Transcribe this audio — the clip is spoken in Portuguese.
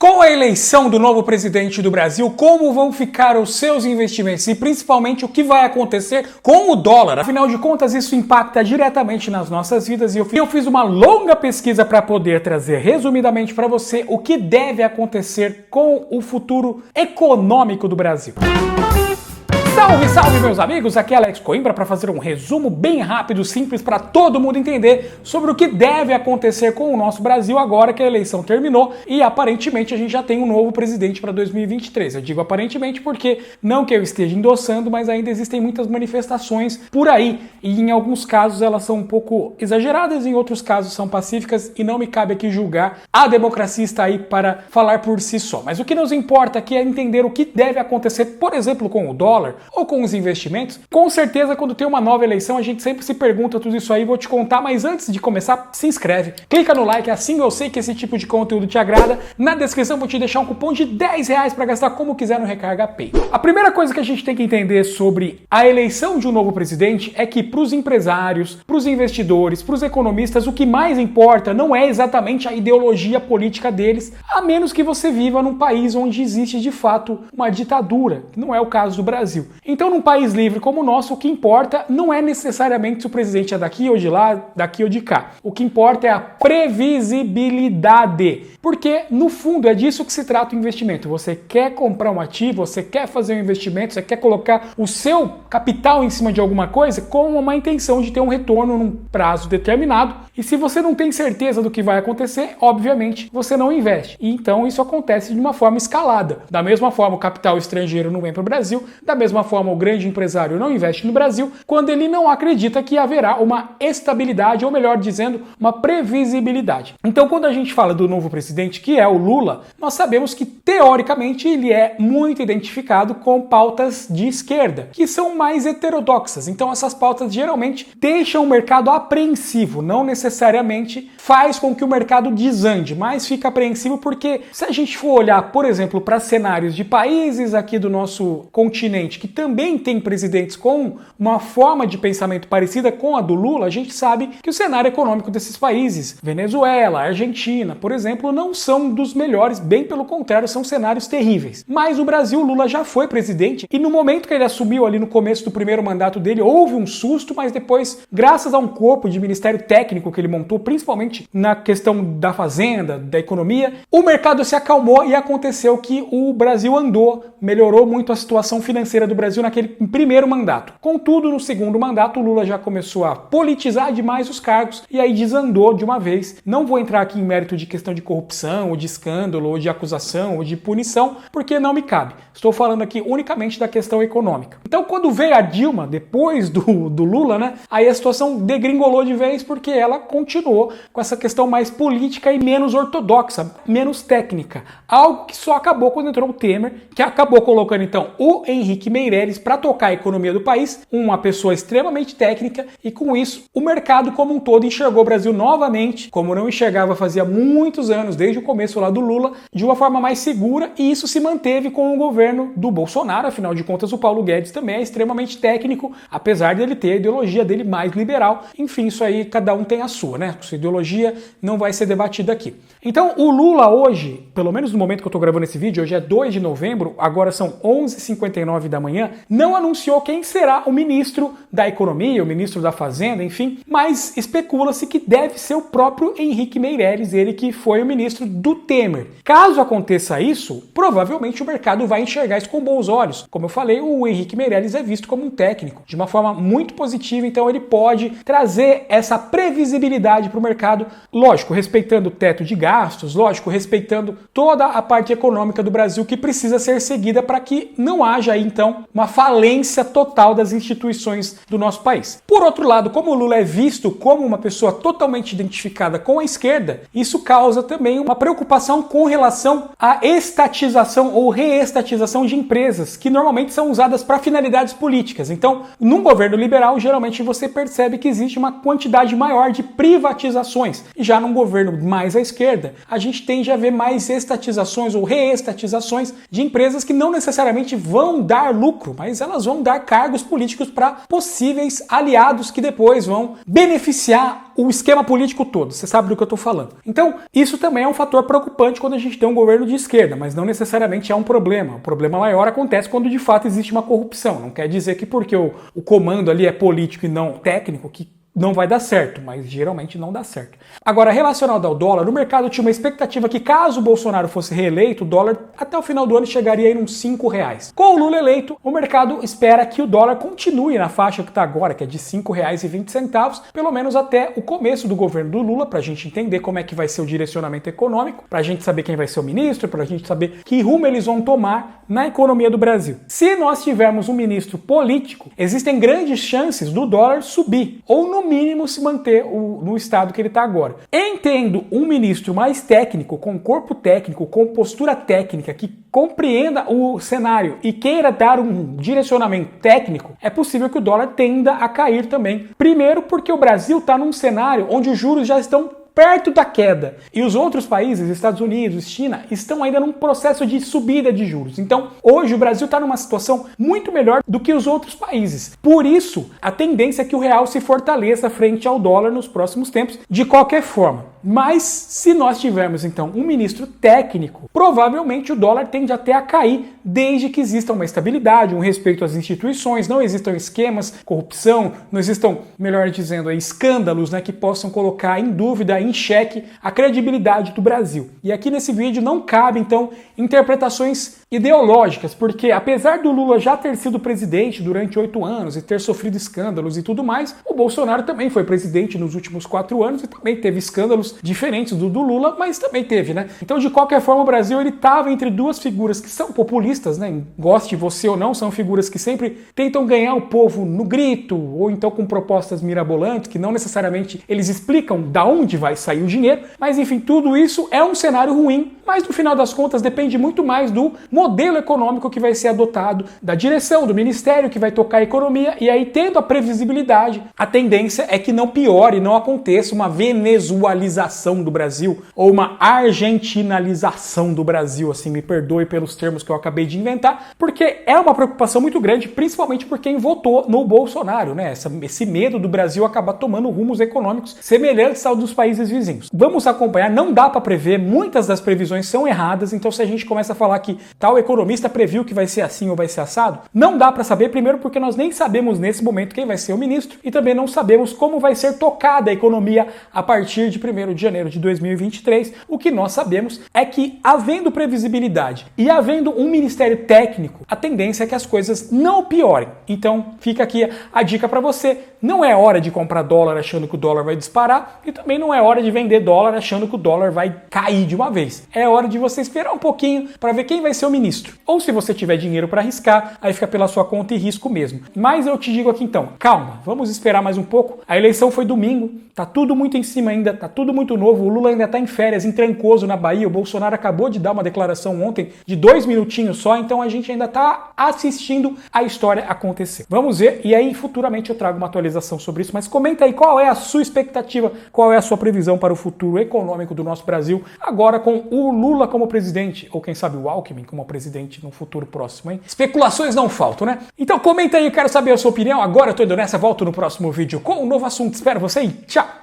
Com a eleição do novo presidente do Brasil, como vão ficar os seus investimentos e principalmente o que vai acontecer com o dólar? Afinal de contas, isso impacta diretamente nas nossas vidas e eu fiz uma longa pesquisa para poder trazer resumidamente para você o que deve acontecer com o futuro econômico do Brasil. Salve, salve meus amigos, aqui é Alex Coimbra para fazer um resumo bem rápido, simples para todo mundo entender sobre o que deve acontecer com o nosso Brasil agora que a eleição terminou e aparentemente a gente já tem um novo presidente para 2023. Eu digo aparentemente porque não que eu esteja endossando, mas ainda existem muitas manifestações por aí e em alguns casos elas são um pouco exageradas, em outros casos são pacíficas e não me cabe aqui julgar. A democracia está aí para falar por si só, mas o que nos importa aqui é entender o que deve acontecer, por exemplo, com o dólar ou com os investimentos. Com certeza, quando tem uma nova eleição, a gente sempre se pergunta tudo isso aí, vou te contar, mas antes de começar, se inscreve, clica no like, assim eu sei que esse tipo de conteúdo te agrada. Na descrição vou te deixar um cupom de R$10 para gastar como quiser no Recarga Pay. A primeira coisa que a gente tem que entender sobre a eleição de um novo presidente é que para os empresários, para os investidores, para os economistas, o que mais importa não é exatamente a ideologia política deles, a menos que você viva num país onde existe de fato uma ditadura, que não é o caso do Brasil. Então, num país livre como o nosso, o que importa não é necessariamente se o presidente é daqui ou de lá, daqui ou de cá. O que importa é a previsibilidade. Porque, no fundo, é disso que se trata o investimento. Você quer comprar um ativo, você quer fazer um investimento, você quer colocar o seu capital em cima de alguma coisa com uma intenção de ter um retorno num prazo determinado. E se você não tem certeza do que vai acontecer, obviamente, você não investe. E então isso acontece de uma forma escalada. Da mesma forma, o capital estrangeiro não vem para o Brasil, da mesma forma, o grande empresário não investe no Brasil quando ele não acredita que haverá uma estabilidade, ou melhor dizendo, uma previsibilidade. Então, quando a gente fala do novo presidente, que é o Lula, nós sabemos que, teoricamente, ele é muito identificado com pautas de esquerda, que são mais heterodoxas. Então, essas pautas geralmente deixam o mercado apreensivo, não necessariamente faz com que o mercado desande, mas fica apreensivo porque, se a gente for olhar, por exemplo, para cenários de países aqui do nosso continente que também tem presidentes com uma forma de pensamento parecida com a do Lula, a gente sabe que o cenário econômico desses países, Venezuela, Argentina, por exemplo, não são dos melhores, bem pelo contrário, são cenários terríveis. Mas o Brasil, o Lula já foi presidente e no momento que ele assumiu ali no começo do primeiro mandato dele, houve um susto, mas depois, graças a um corpo de ministério técnico que ele montou, principalmente na questão da fazenda, da economia, o mercado se acalmou e aconteceu que o Brasil andou, melhorou muito a situação financeira do Brasil naquele primeiro mandato. Contudo, no segundo mandato, o Lula já começou a politizar demais os cargos e aí desandou de uma vez. Não vou entrar aqui em mérito de questão de corrupção, ou de escândalo, ou de acusação, ou de punição, porque não me cabe. Estou falando aqui unicamente da questão econômica. Então, quando veio a Dilma, depois do Lula, né, aí a situação degringolou de vez porque ela continuou com essa questão mais política e menos ortodoxa, menos técnica. Algo que só acabou quando entrou o Temer, que acabou colocando então o Henrique Meirelles para tocar a economia do país, uma pessoa extremamente técnica, e com isso o mercado como um todo enxergou o Brasil novamente, como não enxergava fazia muitos anos, desde o começo lá do Lula, de uma forma mais segura, e isso se manteve com o governo do Bolsonaro. Afinal de contas, o Paulo Guedes também é extremamente técnico, apesar dele ter a ideologia dele mais liberal. Enfim, isso aí cada um tem a sua, né? Sua ideologia não vai ser debatida aqui. Então, o Lula hoje, pelo menos no momento que eu tô gravando esse vídeo, hoje é 2 de novembro, agora são 11h59 da manhã, não anunciou quem será o ministro da Economia, o ministro da Fazenda, enfim, mas especula-se que deve ser o próprio Henrique Meirelles, ele que foi o ministro do Temer. Caso aconteça isso, provavelmente o mercado vai enxergar isso com bons olhos. Como eu falei, o Henrique Meirelles é visto como um técnico, de uma forma muito positiva, então ele pode trazer essa previsibilidade para o mercado, lógico, respeitando o teto de gastos, lógico, respeitando toda a parte econômica do Brasil que precisa ser seguida para que não haja aí, então, uma falência total das instituições do nosso país. Por outro lado, como o Lula é visto como uma pessoa totalmente identificada com a esquerda, isso causa também uma preocupação com relação à estatização ou reestatização de empresas, que normalmente são usadas para finalidades políticas. Então, num governo liberal, geralmente você percebe que existe uma quantidade maior de privatizações. E já num governo mais à esquerda, a gente tende a ver mais estatizações ou reestatizações de empresas que não necessariamente vão dar lucro lucro, mas elas vão dar cargos políticos para possíveis aliados que depois vão beneficiar o esquema político todo. Você sabe do que eu estou falando. Então, isso também é um fator preocupante quando a gente tem um governo de esquerda, mas não necessariamente é um problema. O problema maior acontece quando de fato existe uma corrupção. Não quer dizer que porque o comando ali é político e não técnico, que não vai dar certo, mas geralmente não dá certo. Agora, relacionado ao dólar, o mercado tinha uma expectativa que caso o Bolsonaro fosse reeleito, o dólar até o final do ano chegaria aí uns R$5. Com o Lula eleito, o mercado espera que o dólar continue na faixa que está agora, que é de R$5,20, pelo menos até o começo do governo do Lula, para a gente entender como é que vai ser o direcionamento econômico, para a gente saber quem vai ser o ministro, para a gente saber que rumo eles vão tomar na economia do Brasil. Se nós tivermos um ministro político, existem grandes chances do dólar subir, ou no mínimo se manter no estado que ele está agora. Entendo um ministro mais técnico, com corpo técnico, com postura técnica, que compreenda o cenário e queira dar um direcionamento técnico, é possível que o dólar tenda a cair também. Primeiro porque o Brasil está num cenário onde os juros já estão perto da queda. E os outros países, Estados Unidos, China, estão ainda num processo de subida de juros. Então, hoje o Brasil está numa situação muito melhor do que os outros países. Por isso, a tendência é que o real se fortaleça frente ao dólar nos próximos tempos, de qualquer forma. Mas, se nós tivermos, então, um ministro técnico, provavelmente o dólar tende até a cair, desde que exista uma estabilidade, um respeito às instituições, não existam esquemas, corrupção, não existam, melhor dizendo, escândalos, né, que possam colocar em dúvida, em xeque, a credibilidade do Brasil. E aqui nesse vídeo não cabe, então, interpretações ideológicas, porque apesar do Lula já ter sido presidente durante 8 anos e ter sofrido escândalos e tudo mais, o Bolsonaro também foi presidente nos últimos 4 anos e também teve escândalos diferentes do Lula, mas também teve, né? Então, de qualquer forma, o Brasil ele estava entre duas figuras que são populistas, né? Goste você ou não, são figuras que sempre tentam ganhar o povo no grito, ou então com propostas mirabolantes, que não necessariamente eles explicam da onde vai sair o dinheiro, mas enfim, tudo isso é um cenário ruim, mas no final das contas depende muito mais do modelo econômico que vai ser adotado, da direção, do ministério que vai tocar a economia, e aí tendo a previsibilidade, a tendência é que não piore, não aconteça uma venezualização do Brasil, ou uma argentinalização do Brasil, assim, me perdoe pelos termos que eu acabei de inventar, porque é uma preocupação muito grande, principalmente por quem votou no Bolsonaro, né? Esse medo do Brasil acabar tomando rumos econômicos semelhantes ao dos países vizinhos. Vamos acompanhar, não dá para prever, muitas das previsões são erradas, então se a gente começa a falar que tal economista previu que vai ser assim ou vai ser assado, não dá para saber, primeiro porque nós nem sabemos nesse momento quem vai ser o ministro e também não sabemos como vai ser tocada a economia a partir de 1º de janeiro de 2023. O que nós sabemos é que, havendo previsibilidade e havendo um ministério técnico, a tendência é que as coisas não piorem. Então, fica aqui a dica para você. Não é hora de comprar dólar achando que o dólar vai disparar e também não é hora de vender dólar achando que o dólar vai cair de uma vez. É hora de você esperar um pouquinho para ver quem vai ser o ministro. Ou se você tiver dinheiro para arriscar, aí fica pela sua conta e risco mesmo. Mas eu te digo aqui então, calma, vamos esperar mais um pouco. A eleição foi domingo, tá tudo muito em cima ainda, tá tudo muito novo, o Lula ainda tá em férias, em Trancoso, na Bahia, o Bolsonaro acabou de dar uma declaração ontem de 2 minutinhos só, então a gente ainda tá assistindo a história acontecer. Vamos ver, e aí futuramente eu trago uma atualização sobre isso, mas comenta aí qual é a sua expectativa, qual é a sua previsão para o futuro econômico do nosso Brasil, agora com o Lula como presidente, ou quem sabe o Alckmin como presidente no futuro próximo, hein? Especulações não faltam, né? Então comenta aí, eu quero saber a sua opinião, agora eu tô indo nessa, volto no próximo vídeo com um novo assunto, espero você e tchau!